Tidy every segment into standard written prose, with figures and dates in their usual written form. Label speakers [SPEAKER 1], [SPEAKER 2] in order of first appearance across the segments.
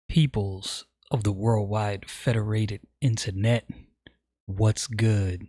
[SPEAKER 1] Peoples of the worldwide federated internet, what's good?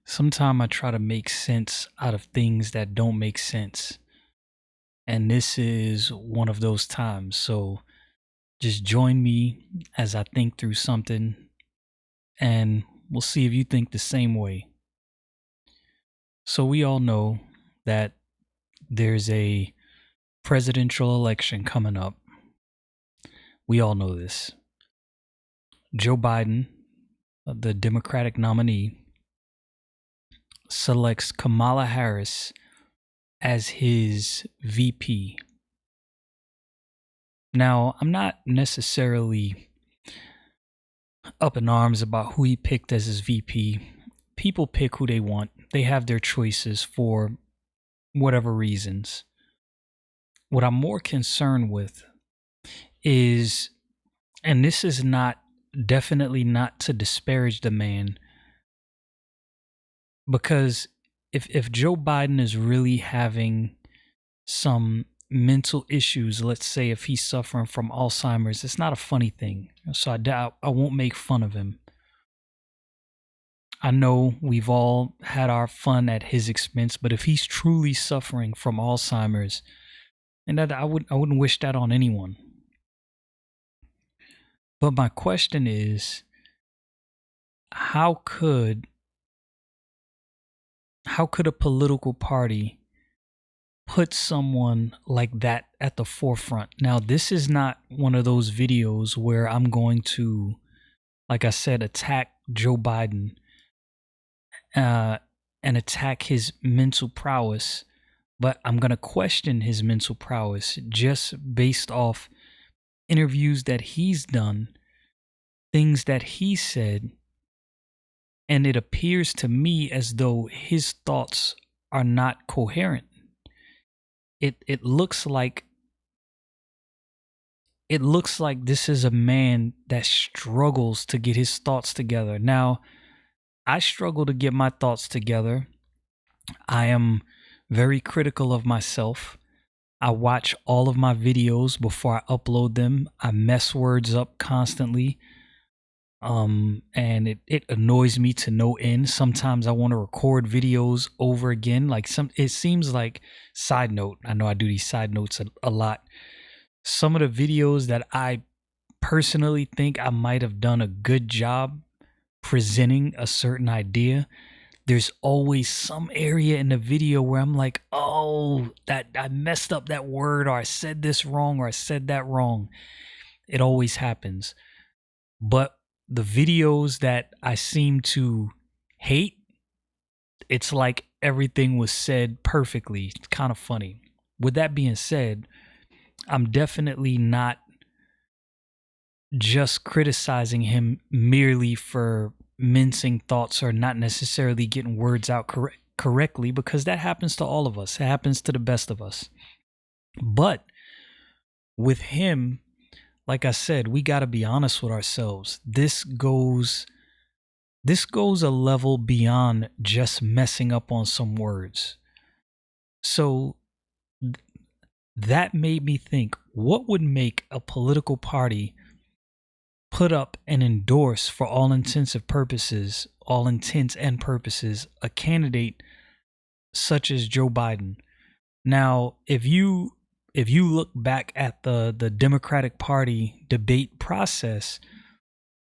[SPEAKER 1] Sometimes I try to make sense out of things that don't make sense. And this is one of those times. So just join me as I think through something, and we'll see if you think the same way. So we all know that there's a presidential election coming up. We all know this. Joe Biden, the Democratic nominee, selects Kamala Harris as his VP. Now, I'm not necessarily up in arms about who he picked as his VP. People pick who they want. They have their choices for whatever reasons. What I'm more concerned with is, and this is definitely not to disparage the man, because if Joe Biden is really having some mental issues, let's say if he's suffering from Alzheimer's, it's not a funny thing. So I won't make fun of him. I know we've all had our fun at his expense, but if he's truly suffering from Alzheimer's, and that I wouldn't wish that on anyone. But my question is, how could a political party put someone like that at the forefront? Now, this is not one of those videos where I'm going to, like I said, attack Joe Biden and attack his mental prowess, but I'm going to question his mental prowess just based off interviews that he's done, things that he said, and it appears to me as though his thoughts are not coherent. It looks like this is a man that struggles to get his thoughts together. Now, I struggle to get my thoughts together. I am very critical of myself. I watch all of my videos before I upload them. I mess words up constantly. And it annoys me to no end. Sometimes I want to record videos over again. It seems like, side note, I know I do these side notes a lot. Some of the videos that I personally think I might have done a good job presenting a certain idea, there's always some area in the video where I'm like, oh, that I messed up that word, or I said this wrong, or I said that wrong. It always happens. But the videos that I seem to hate, it's like everything was said perfectly. It's kind of funny. With that being said, I'm definitely not just criticizing him merely for mincing thoughts or not necessarily getting words out correctly, because that happens to all of us. It happens to the best of us. But with him, like I said, we got to be honest with ourselves. This goes a level beyond just messing up on some words. So that made me think, what would make a political party put up and endorse, for all intents and purposes, a candidate such as Joe Biden? Now, if you look back at the Democratic Party debate process,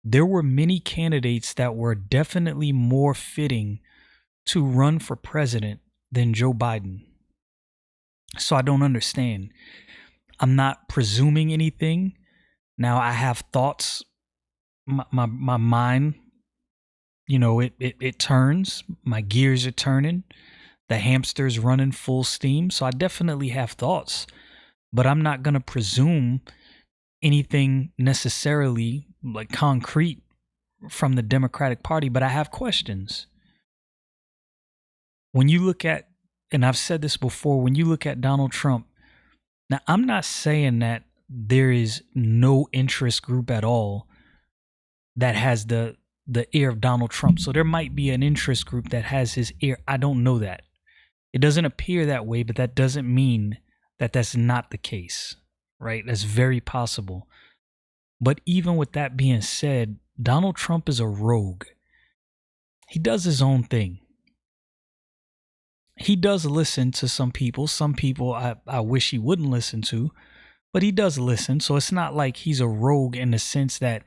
[SPEAKER 1] there were many candidates that were definitely more fitting to run for president than Joe Biden. So I don't understand. I'm not presuming anything. Now, I have thoughts. My mind, it turns. My gears are turning. The hamster's running full steam. So I definitely have thoughts. but I'm not going to presume anything necessarily like concrete from the Democratic Party, but I have questions. When you look at, and I've said this before, when you look at Donald Trump, now I'm not saying that there is no interest group at all that has the ear of Donald Trump. So there might be an interest group that has his ear. I don't know that. It doesn't appear that way, but that doesn't mean that that's not the case, right? That's very possible. But even with that being said, Donald Trump is a rogue. He does his own thing. He does listen to some people. Some people I wish he wouldn't listen to, but he does listen. So it's not like he's a rogue in the sense that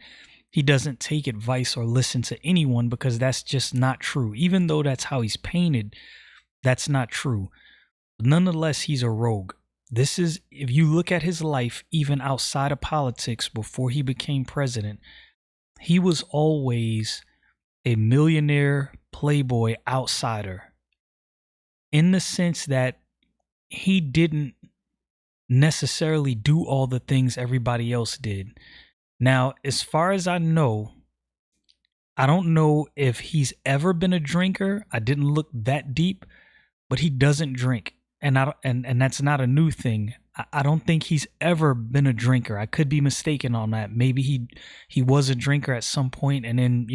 [SPEAKER 1] he doesn't take advice or listen to anyone, because that's just not true. Even though that's how he's painted, that's not true. Nonetheless, he's a rogue. This is, if you look at his life, even outside of politics, before he became president, he was always a millionaire playboy outsider, in the sense that he didn't necessarily do all the things everybody else did. Now, as far as I know, I don't know if he's ever been a drinker. I didn't look that deep, but he doesn't drink. And that's not a new thing. I don't think he's ever been a drinker. I could be mistaken on that. Maybe he was a drinker at some point and then,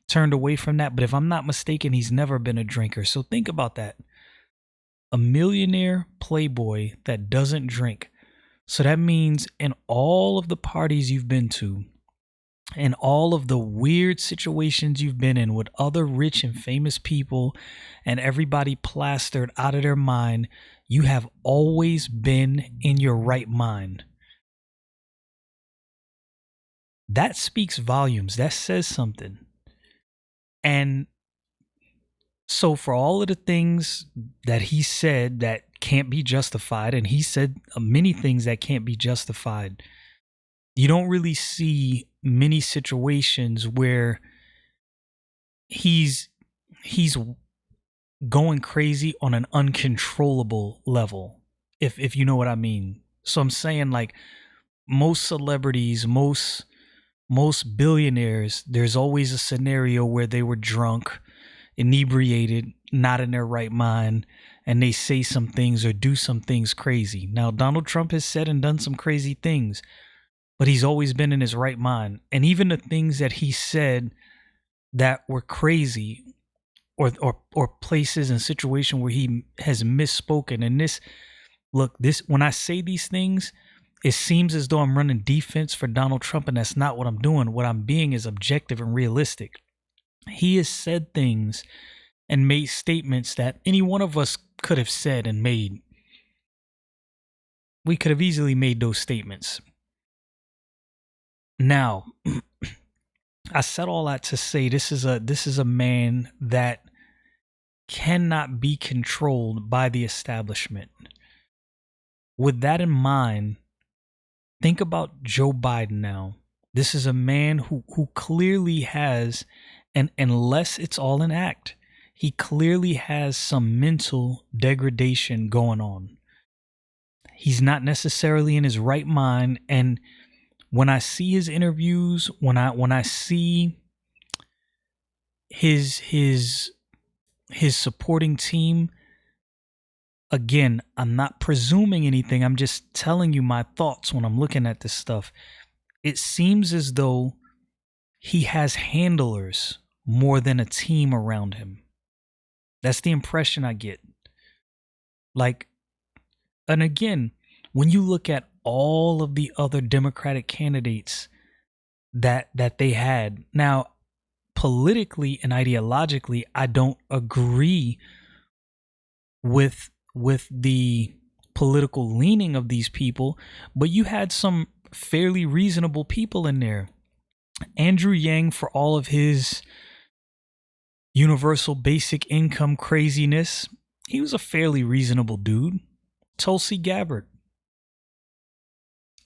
[SPEAKER 1] turned away from that. But if I'm not mistaken, he's never been a drinker. So think about that. A millionaire playboy that doesn't drink. So that means in all of the parties you've been to, and all of the weird situations you've been in with other rich and famous people and everybody plastered out of their mind, you have always been in your right mind. That speaks volumes. That says something. And so for all of the things that he said that can't be justified, and he said many things that can't be justified, you don't really see many situations where he's going crazy on an uncontrollable level, if you know what I mean. So I'm saying, like, most celebrities, most billionaires, there's always a scenario where they were drunk, inebriated, not in their right mind, and they say some things or do some things crazy. Now, Donald Trump has said and done some crazy things, but he's always been in his right mind. And even the things that he said that were crazy, or places and situations where he has misspoken. And this, when I say these things, it seems as though I'm running defense for Donald Trump, and that's not what I'm doing. What I'm being is objective and realistic. He has said things and made statements that any one of us could have said and made. We could have easily made those statements. Now, I said all that to say this is a man that cannot be controlled by the establishment. With that in mind, think about Joe Biden now. This is a man who clearly has, and unless it's all an act, he clearly has some mental degradation going on. He's not necessarily in his right mind, and when I see his interviews, when I see his supporting team, again, I'm not presuming anything. I'm just telling you my thoughts when I'm looking at this stuff. It seems as though he has handlers more than a team around him. That's the impression I get. Like, and again, when you look at all of the other Democratic candidates that they had, now politically and ideologically, I don't agree with the political leaning of these people, but you had some fairly reasonable people in there. Andrew Yang, for all of his universal basic income craziness, he was a fairly reasonable dude. Tulsi Gabbard,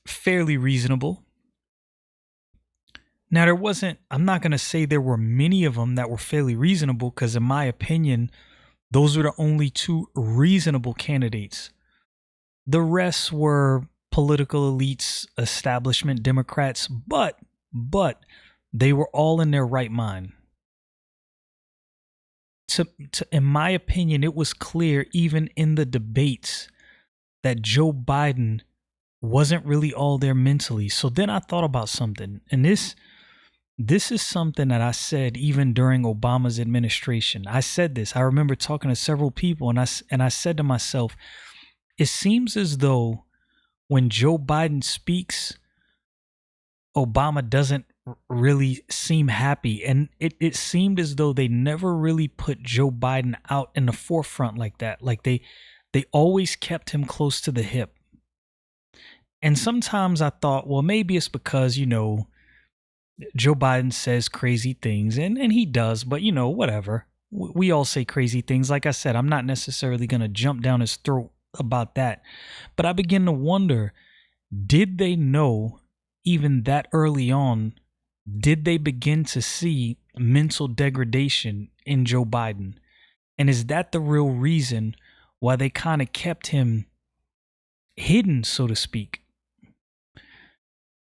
[SPEAKER 1] fairly reasonable. Now, I'm not going to say there were many of them that were fairly reasonable, because in my opinion, those were the only two reasonable candidates. The rest were political elites, establishment Democrats, but they were all in their right mind. In my opinion, it was clear even in the debates that Joe Biden wasn't really all there mentally. So then I thought about something, and this is something that I said even during Obama's administration. I said this. I remember talking to several people, and I said to myself, it seems as though when Joe Biden speaks, Obama doesn't really seem happy. And it seemed as though they never really put Joe Biden out in the forefront like that. Like they always kept him close to the hip. And sometimes I thought, well, maybe it's because, Joe Biden says crazy things, and he does, but whatever. We all say crazy things. Like I said, I'm not necessarily going to jump down his throat about that. But I begin to wonder, did they know even that early on, did they begin to see mental degradation in Joe Biden? And is that the real reason why they kind of kept him hidden, so to speak?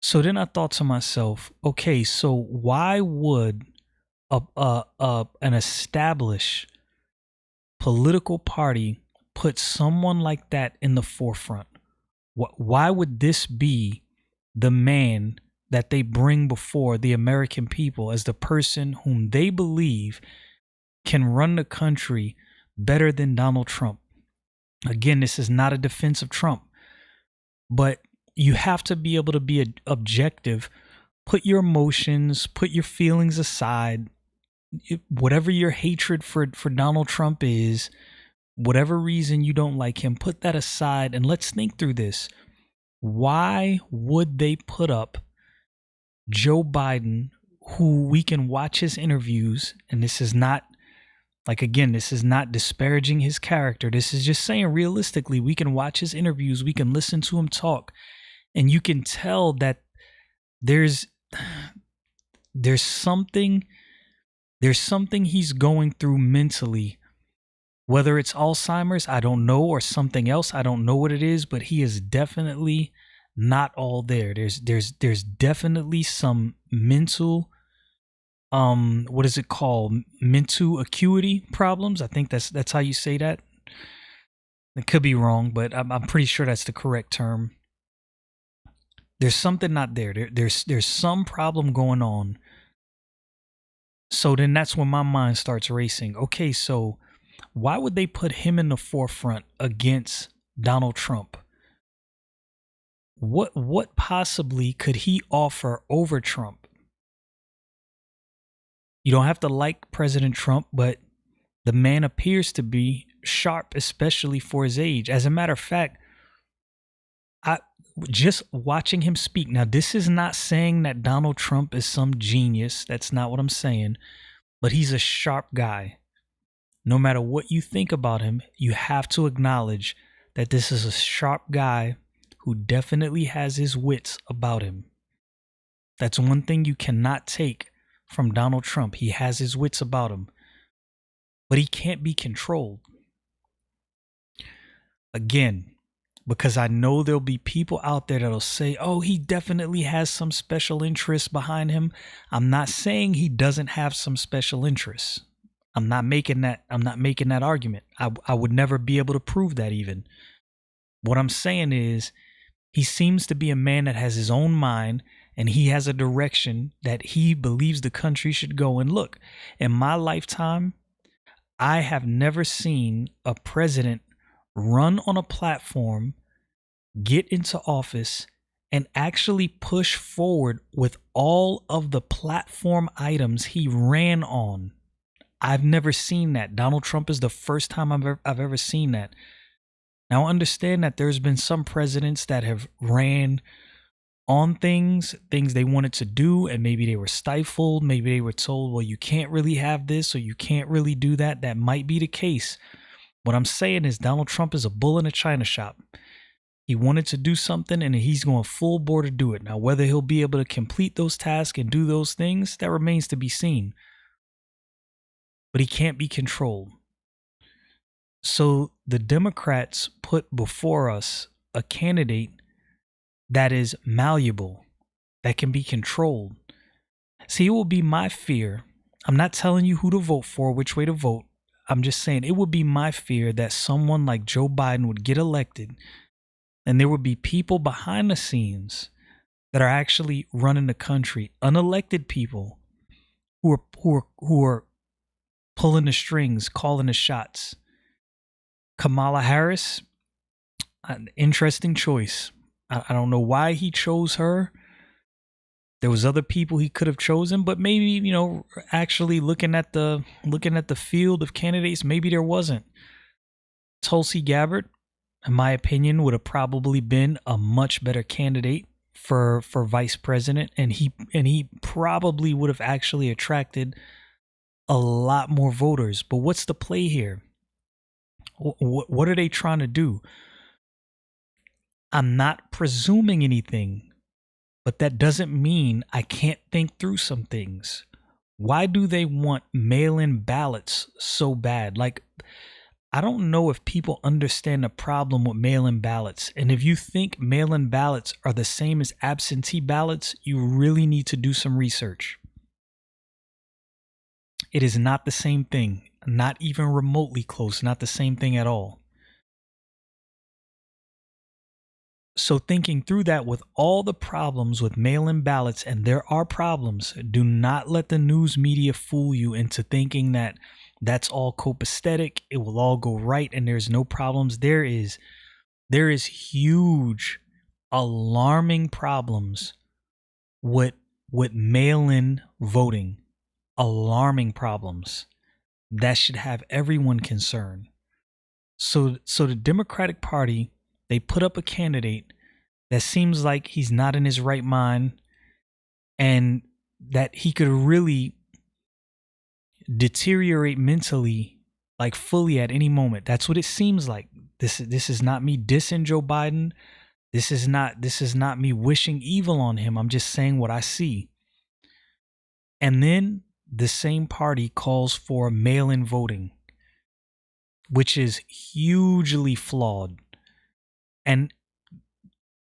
[SPEAKER 1] So then I thought to myself, okay, so why would an established political party put someone like that in the forefront? Why would this be the man that they bring before the American people as the person whom they believe can run the country better than Donald Trump? Again, this is not a defense of Trump, but you have to be able to be objective. Put your emotions, put your feelings aside. Whatever your hatred for Donald Trump is, whatever reason you don't like him, put that aside and let's think through this. Why would they put up Joe Biden, who we can watch his interviews, and this is not, like, again, this is not disparaging his character. This is just saying realistically, we can watch his interviews, we can listen to him talk, and you can tell that there's something he's going through mentally. Whether it's Alzheimer's, I don't know, or something else, I don't know what it is, but he is definitely not all there. There's definitely some mental, what is it called? Mental acuity problems. I think that's how you say that. It could be wrong, but I'm pretty sure that's the correct term. There's something not there. There's some problem going on. So then that's when my mind starts racing. Okay, so why would they put him in the forefront against Donald Trump? What possibly could he offer over Trump? You don't have to like President Trump, but the man appears to be sharp, especially for his age. As a matter of fact, I just watching him speak. Now, this is not saying that Donald Trump is some genius. That's not what I'm saying. But he's a sharp guy. No matter what you think about him, you have to acknowledge that this is a sharp guy who definitely has his wits about him. That's one thing you cannot take from Donald Trump. He has his wits about him, but he can't be controlled. Again, because I know there'll be people out there that'll say, oh, he definitely has some special interests behind him. I'm not saying he doesn't have some special interests. I'm not making that argument. I would never be able to prove that even. What I'm saying is he seems to be a man that has his own mind and he has a direction that he believes the country should go. And look, in my lifetime, I have never seen a president run on a platform, get into office, and actually push forward with all of the platform items he ran on. I've never seen that. Donald Trump is the first time I've ever seen that. Now, understand that there's been some presidents that have ran on things they wanted to do, and maybe they were stifled. Maybe they were told, well, you can't really have this or you can't really do that. That might be the case. What I'm saying is Donald Trump is a bull in a china shop. He wanted to do something and he's going full bore to do it. Now, whether he'll be able to complete those tasks and do those things, that remains to be seen. But he can't be controlled. So the Democrats put before us a candidate that is malleable, that can be controlled. See, it will be my fear. I'm not telling you who to vote for, which way to vote. I'm just saying it would be my fear that someone like Joe Biden would get elected and there would be people behind the scenes that are actually running the country, unelected people who are pulling the strings, calling the shots. Kamala Harris, an interesting choice. I don't know why he chose her. There was other people he could have chosen, but maybe, actually looking at the field of candidates, maybe there wasn't. Tulsi Gabbard, in my opinion, would have probably been a much better candidate for vice president, and he probably would have actually attracted a lot more voters. But what's the play here? What are they trying to do? I'm not presuming anything, but that doesn't mean I can't think through some things. Why do they want mail-in ballots so bad? Like, I don't know if people understand the problem with mail-in ballots. And if you think mail-in ballots are the same as absentee ballots, you really need to do some research. It is not the same thing, not even remotely close, not the same thing at all. So thinking through that, with all the problems with mail-in ballots, and there are problems, do not let the news media fool you into thinking that that's all copacetic, it will all go right, and there's no problems. There is huge, alarming problems with mail-in voting. Alarming problems that should have everyone concerned. So the Democratic Party, they put up a candidate that seems like he's not in his right mind and that he could really deteriorate mentally, like fully at any moment. That's what it seems like. This is not me dissing Joe Biden. This is not me wishing evil on him. I'm just saying what I see. And then the same party calls for mail-in voting, which is hugely flawed. And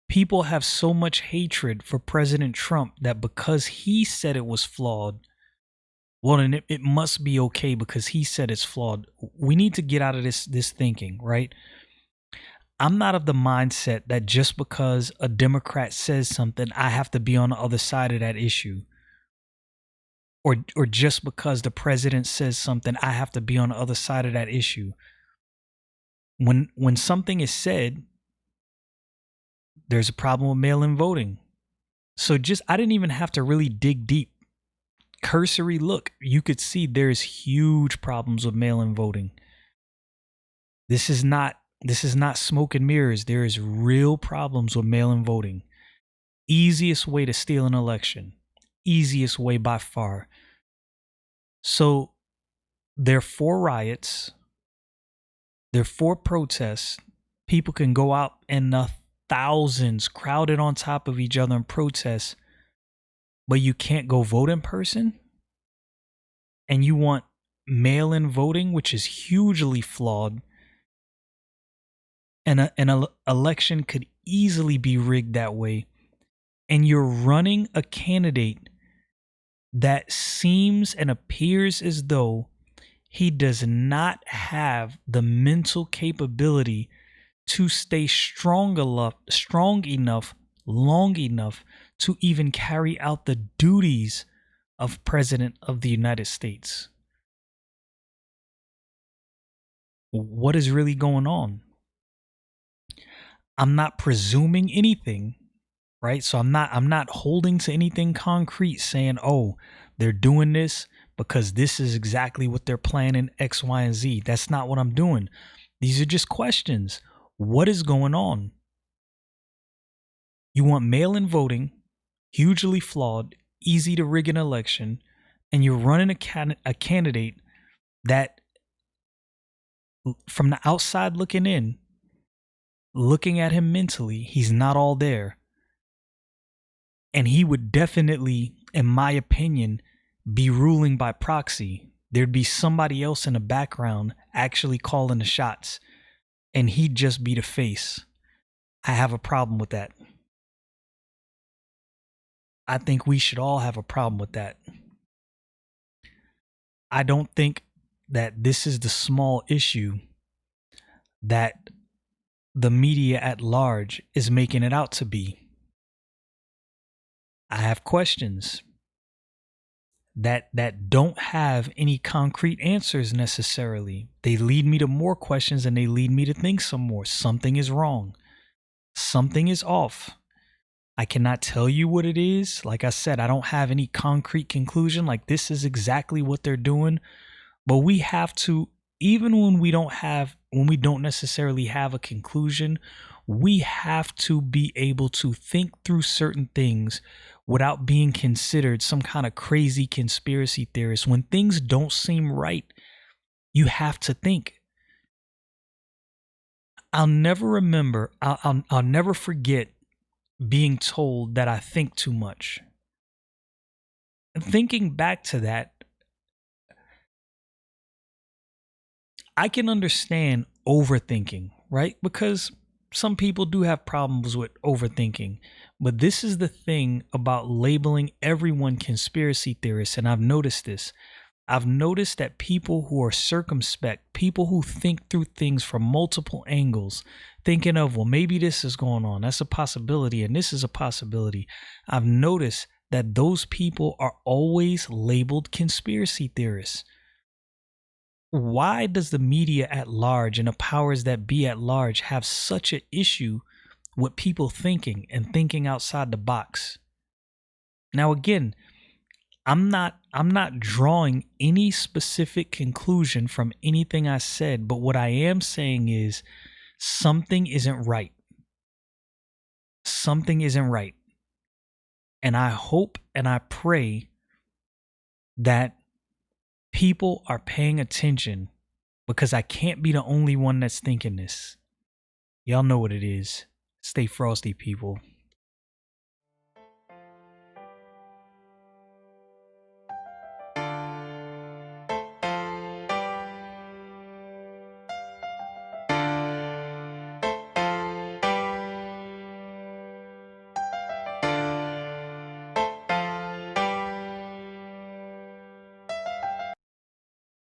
[SPEAKER 1] people have so much hatred for President Trump that because he said it was flawed, well, then it must be okay because he said it's flawed. We need to get out of this thinking, right? I'm not of the mindset that just because a Democrat says something, I have to be on the other side of that issue. Or just because the president says something, I have to be on the other side of that issue. When something is said, there's a problem with mail-in voting. So I didn't even have to really dig deep. Cursory look, you could see there's huge problems with mail-in voting. This is not smoke and mirrors. There is real problems with mail-in voting. Easiest way to steal an election. Easiest way by far. So there are 4 riots. There are 4 protests. People can go out in the thousands crowded on top of each other and protest, but you can't go vote in person? And you want mail-in voting, which is hugely flawed. And an election could easily be rigged that way. And you're running a candidate that seems and appears as though he does not have the mental capability to stay strong enough, long enough to even carry out the duties of President of the United States. What is really going on? I'm not presuming anything, right? So I'm not holding to anything concrete saying, oh, they're doing this because this is exactly what they're planning, X, Y, and Z. That's not what I'm doing. These are just questions. What is going on? You want mail-in voting, hugely flawed, easy to rig an election, and you're running a candidate that, from the outside looking in, looking at him mentally, he's not all there. And he would definitely, in my opinion, be ruling by proxy. There'd be somebody else in the background actually calling the shots, and he'd just be the face. I have a problem with that. I think we should all have a problem with that. I don't think that this is the small issue that the media at large is making it out to be. I have questions that don't have any concrete answers necessarily. They lead me to more questions and they lead me to think some more. Something is wrong. Something is off. I cannot tell you what it is. Like I said, I don't have any concrete conclusion like this is exactly what they're doing, but we have to, even when we don't necessarily have a conclusion, we have to be able to think through certain things without being considered some kind of crazy conspiracy theorist. When things don't seem right, you have to think. I'll never forget being told that I think too much. And thinking back to that, I can understand overthinking, right? Because some people do have problems with overthinking. But this is the thing about labeling everyone conspiracy theorists. And I've noticed this. I've noticed that people who are circumspect, people who think through things from multiple angles, thinking of, well, maybe this is going on. That's a possibility. And this is a possibility. I've noticed that those people are always labeled conspiracy theorists. Why does the media at large and the powers that be at large have such an issue with people thinking and thinking outside the box? Now, again, I'm not drawing any specific conclusion from anything I said, but what I am saying is something isn't right. Something isn't right. And I hope and I pray that people are paying attention, because I can't be the only one that's thinking this. Y'all know what it is. Stay frosty, people.